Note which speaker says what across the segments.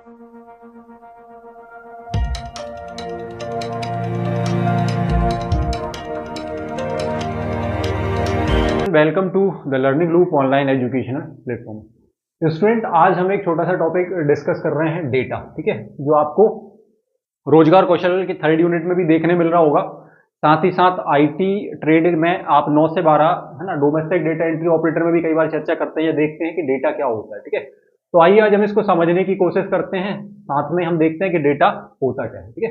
Speaker 1: Welcome to the learning loop online educational platform. Student, आज हम एक छोटा सा टॉपिक डिस्कस कर रहे हैं, डेटा। ठीक है, जो आपको रोजगार कौशल के 3rd यूनिट में भी देखने मिल रहा होगा। साथ ही साथ आईटी ट्रेड में आप 9 से 12 है ना, डोमेस्टिक डेटा एंट्री ऑपरेटर में भी कई बार चर्चा करते हैं या देखते हैं कि डेटा क्या होता है। ठीक है, तो आइए आज हम इसको समझने की कोशिश करते हैं, साथ में हम देखते हैं कि डेटा होता क्या है। ठीक है,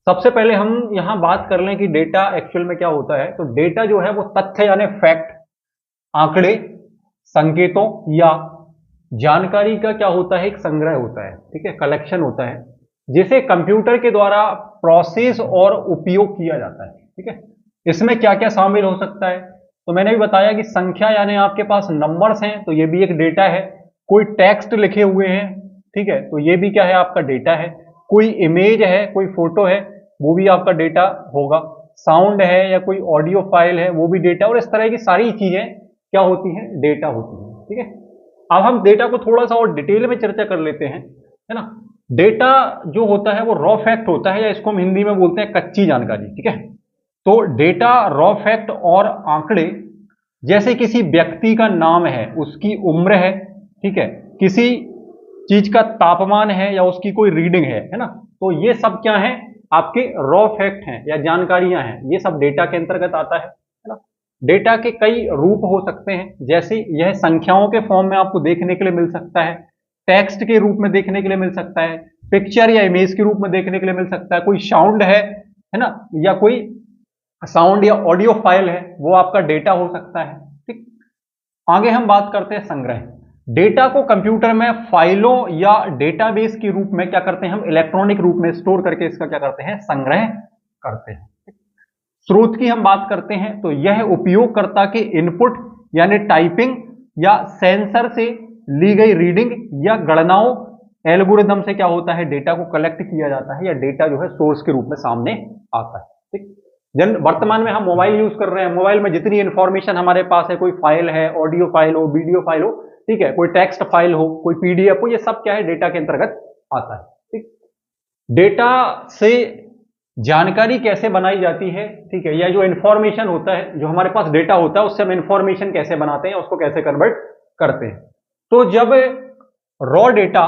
Speaker 1: सबसे पहले हम यहाँ बात कर लें कि डेटा एक्चुअल में क्या होता है। तो डेटा जो है वो तथ्य यानी फैक्ट, आंकड़े, संकेतों या जानकारी का क्या होता है, एक संग्रह होता है। ठीक है, कलेक्शन होता है, जिसे कंप्यूटर के द्वारा प्रोसेस और उपयोग किया जाता है। ठीक है, इसमें क्या क्या शामिल हो सकता है, तो मैंने भी बताया कि संख्या यानी आपके पास नंबर्स हैं, तो ये भी एक डेटा है। कोई टेक्स्ट लिखे हुए हैं, ठीक है, तो ये भी क्या है, आपका डेटा है। कोई इमेज है, कोई फोटो है, वो भी आपका डेटा होगा। साउंड है या कोई ऑडियो फाइल है, वो भी डेटा। और इस तरह की सारी चीजें क्या होती हैं, डेटा होती हैं। ठीक है, अब हम डेटा को थोड़ा सा और डिटेल में चर्चा कर लेते हैं, है ना। डेटा जो होता है वो रॉ फैक्ट होता है, या इसको हम हिंदी में बोलते हैं कच्ची जानकारी। ठीक है, तो डेटा, रॉ फैक्ट और आंकड़े, जैसे किसी व्यक्ति का नाम है, उसकी उम्र है, ठीक है, किसी चीज का तापमान है या उसकी कोई रीडिंग है ना, तो ये सब क्या है, आपके रॉ फैक्ट हैं या जानकारियां हैं। ये सब डेटा के अंतर्गत आता है ना। डेटा के कई रूप हो सकते हैं, जैसे यह संख्याओं के फॉर्म में आपको देखने के लिए मिल सकता है, टेक्स्ट के रूप में देखने के लिए मिल सकता है, पिक्चर या इमेज के रूप में देखने के लिए मिल सकता है, कोई साउंड है ना, या कोई साउंड या ऑडियो फाइल है, वो आपका डेटा हो सकता है। ठीक, आगे हम बात करते हैं संग्रह। डेटा को कंप्यूटर में फाइलों या डेटाबेस के रूप में क्या करते हैं, हम इलेक्ट्रॉनिक रूप में स्टोर करके इसका क्या करते हैं, संग्रह करते हैं। स्रोत की हम बात करते हैं, तो यह उपयोगकर्ता के इनपुट यानी टाइपिंग या सेंसर से ली गई रीडिंग या गणनाओं, एल्गोरिदम से क्या होता है, डेटा को कलेक्ट किया जाता है, या डेटा जो है सोर्स के रूप में सामने आता है। ठीक, वर्तमान में हम मोबाइल यूज कर रहे हैं, मोबाइल में जितनी इंफॉर्मेशन हमारे पास है, कोई फाइल है, ऑडियो फाइल हो, वीडियो फाइल हो, ठीक है, कोई टेक्स्ट फाइल हो, कोई पीडीएफ हो, ये सब क्या है, डेटा के अंतर्गत आता है। ठीक, डेटा से जानकारी कैसे बनाई जाती है, ठीक है, या जो इंफॉर्मेशन होता है, जो हमारे पास डेटा होता है, उससे हम इंफॉर्मेशन कैसे बनाते हैं, उसको कैसे कन्वर्ट करते हैं। तो जब रॉ डेटा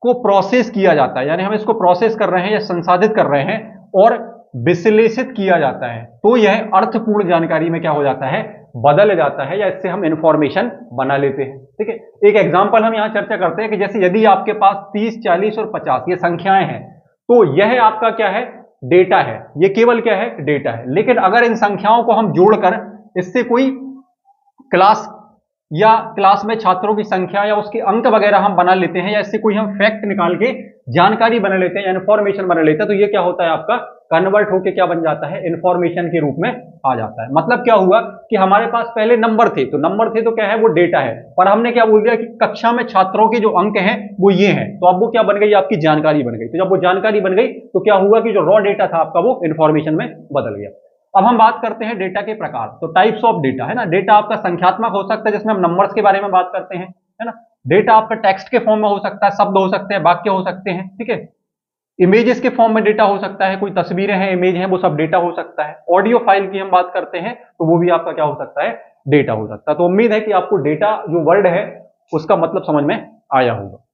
Speaker 1: को प्रोसेस किया जाता है, यानी हम इसको प्रोसेस कर रहे हैं या संसाधित कर रहे हैं और विश्लेषित किया जाता है, तो यह अर्थपूर्ण जानकारी में क्या हो जाता है, बदल जाता है, या इससे हम इंफॉर्मेशन बना लेते हैं। ठीक है, एक एग्जांपल हम यहां चर्चा करते हैं कि जैसे यदि आपके पास 30, 40 और 50 ये संख्याएं हैं, तो यह आपका क्या है, डेटा है। ये केवल क्या है, डेटा है। लेकिन अगर इन संख्याओं को हम जोड़कर इससे कोई क्लास या क्लास में छात्रों की संख्या या उसके अंक वगैरह हम बना लेते हैं, या इससे कोई हम फैक्ट निकाल के जानकारी बना लेते हैं या इंफॉर्मेशन बना लेते हैं, तो ये क्या होता है, आपका कन्वर्ट होके क्या बन जाता है, इंफॉर्मेशन के रूप में आ जाता है। मतलब क्या हुआ कि हमारे पास पहले नंबर थे, तो नंबर थे तो क्या है, वो डेटा है, पर हमने क्या बोल दिया कि कक्षा में छात्रों के जो अंक हैं वो ये हैं, तो अब वो क्या बन गई, आपकी जानकारी बन गई। तो जब वो जानकारी बन गई तो क्या हुआ कि जो रॉ डेटा था आपका, वो इंफॉर्मेशन में बदल गया। अब हम बात करते हैं डेटा के प्रकार, तो टाइप्स ऑफ डेटा, है ना। डेटा आपका संख्यात्मक हो सकता है, जिसमें हम नंबर्स के बारे में बात करते हैं, है ना। डेटा आपका टेक्स्ट के फॉर्म में हो सकता है, शब्द हो सकते हैं, वाक्य हो सकते हैं, ठीक है। इमेजेस के फॉर्म में डेटा हो सकता है, कोई तस्वीरें हैं, इमेज हैं, वो सब डेटा हो सकता है। ऑडियो फाइल की हम बात करते हैं, तो वो भी आपका क्या हो सकता है, डेटा हो सकता है। तो उम्मीद है कि आपको डेटा जो वर्ड है उसका मतलब समझ में आया होगा।